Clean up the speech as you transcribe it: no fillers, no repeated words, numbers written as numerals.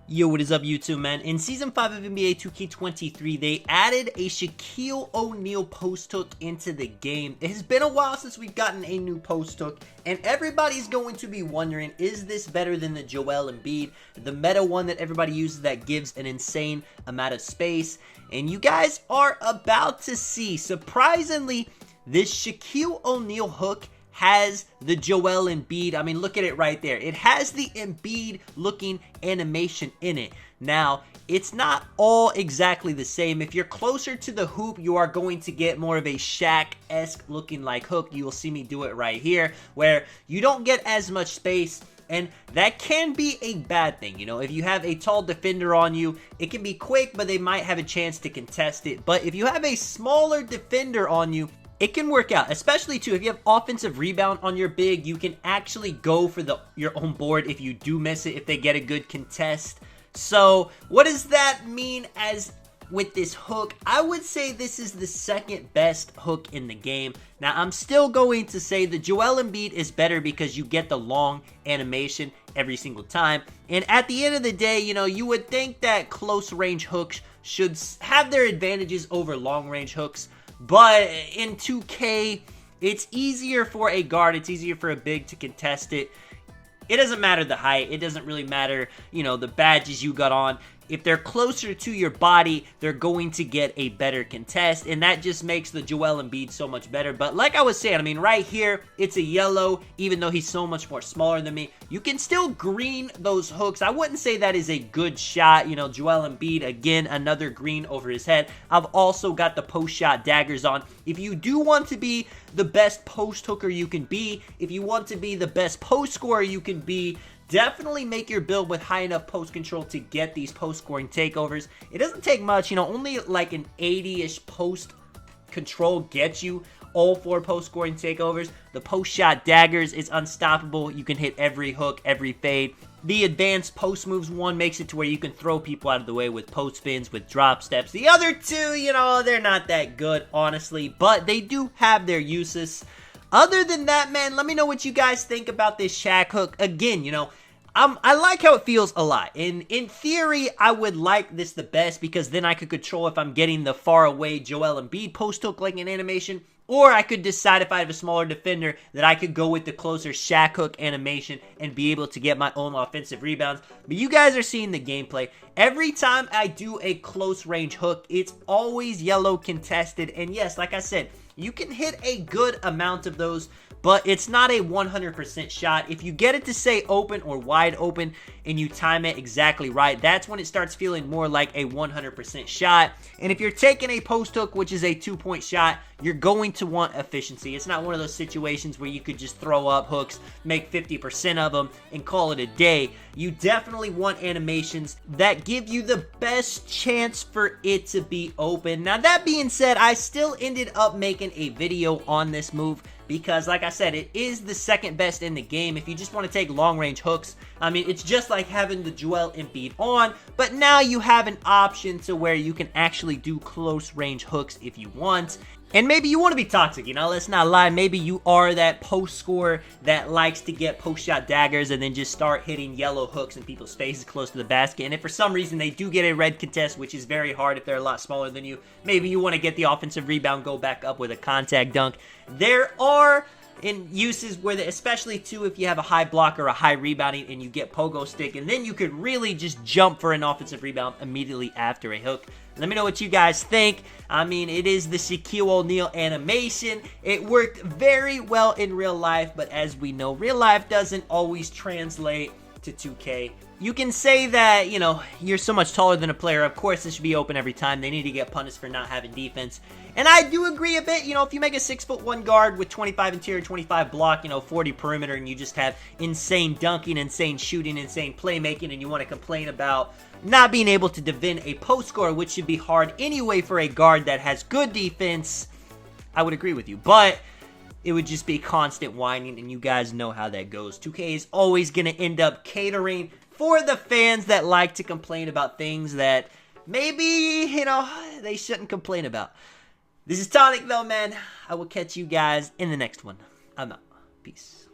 Yo, what is up, YouTube, man? In Season 5 of NBA 2K23, they added a Shaquille O'Neal post hook into the game. It has been a while since we've gotten a new post hook, and everybody's going to be wondering, is this better than the Joel Embiid, the meta one that everybody uses that gives an insane amount of space? And you guys are about to see, surprisingly, this Shaquille O'Neal hook has the Joel Embiid. I mean, look at it right there. It has the Embiid looking animation in it. Now, it's not all exactly the same. If you're closer to the hoop, you are going to get more of a Shaq-esque looking like hook. You will see me do it right here, where you don't get as much space. And that can be a bad thing, you know. If you have a tall defender on you, it can be quick, but they might have a chance to contest it. But if you have a smaller defender on you, it can work out, especially too if you have offensive rebound on your big. You can actually go for your own board if you do miss it, if they get a good contest. So what does that mean as with this hook? I would say this is the second best hook in the game. Now, I'm still going to say the Joel Embiid is better because you get the long animation every single time. And at the end of the day, you know, you would think that close range hooks should have their advantages over long range hooks. But in 2K, it's easier for a guard, it's easier for a big to contest it. It doesn't matter the height, it doesn't really matter, you know, the badges you got on. If they're closer to your body, they're going to get a better contest, and that just makes the Joel Embiid so much better. But like I was saying, I mean, right here, it's a yellow, even though he's so much more smaller than me. You can still green those hooks. I wouldn't say that is a good shot. You know, Joel Embiid, again, another green over his head. I've also got the post-shot daggers on. If you do want to be the best post hooker you can be, if you want to be the best post scorer you can be, definitely make your build with high enough post control to get these post scoring takeovers. It doesn't take much, you know, only like an 80-ish post control gets you all 4 post scoring takeovers. The post shot daggers is unstoppable. You can hit every hook, every fade. The advanced post moves one makes it to where you can throw people out of the way with post spins, with drop steps. The other two, you know, they're not that good, honestly, but they do have their uses. Other than that, man, let me know what you guys think about this Shaq hook. Again, you know, I like how it feels a lot. In theory, I would like this the best because then I could control if I'm getting the far away Joel Embiid post hook like an animation, or I could decide if I have a smaller defender that I could go with the closer Shaq hook animation and be able to get my own offensive rebounds. But you guys are seeing the gameplay. Every time I do a close range hook, it's always yellow contested. And yes, like I said, you can hit a good amount of those, but it's not a 100% shot. If you get it to say open or wide open and you time it exactly right, that's when it starts feeling more like a 100% shot. And if you're taking a post hook, which is a 2-point shot, you're going to want efficiency. It's not one of those situations where you could just throw up hooks, make 50% of them, and call it a day. You definitely want animations that give you the best chance for it to be open. Now, that being said, I still ended up making a video on this move because, like I said, it is the second best in the game. If you just want to take long-range hooks, I mean, it's just like having the Joel Embiid on, but now you have an option to where you can actually do close-range hooks if you want. And maybe you want to be toxic, you know, let's not lie. Maybe you are that post scorer that likes to get post shot daggers and then just start hitting yellow hooks in people's faces close to the basket. And if for some reason they do get a red contest, which is very hard if they're a lot smaller than you, maybe you want to get the offensive rebound, go back up with a contact dunk. There are in uses where, especially too, if you have a high block or a high rebounding and you get pogo stick, and then you could really just jump for an offensive rebound immediately after a hook. Let me know what you guys think. I mean, it is the Shaquille O'Neal animation. It worked very well in real life, but as we know, real life doesn't always translate to 2K. You can say that, you know, you're so much taller than a player. Of course, this should be open every time. They need to get punished for not having defense. And I do agree a bit. You know, if you make a 6'1" guard with 25 interior, 25 block, you know, 40 perimeter, and you just have insane dunking, insane shooting, insane playmaking, and you want to complain about not being able to defend a post scorer, which should be hard anyway for a guard that has good defense, I would agree with you. But it would just be constant whining, and you guys know how that goes. 2K is always going to end up catering for the fans that like to complain about things that maybe, you know, they shouldn't complain about. This is Tonic, though, man. I will catch you guys in the next one. I'm out. Peace.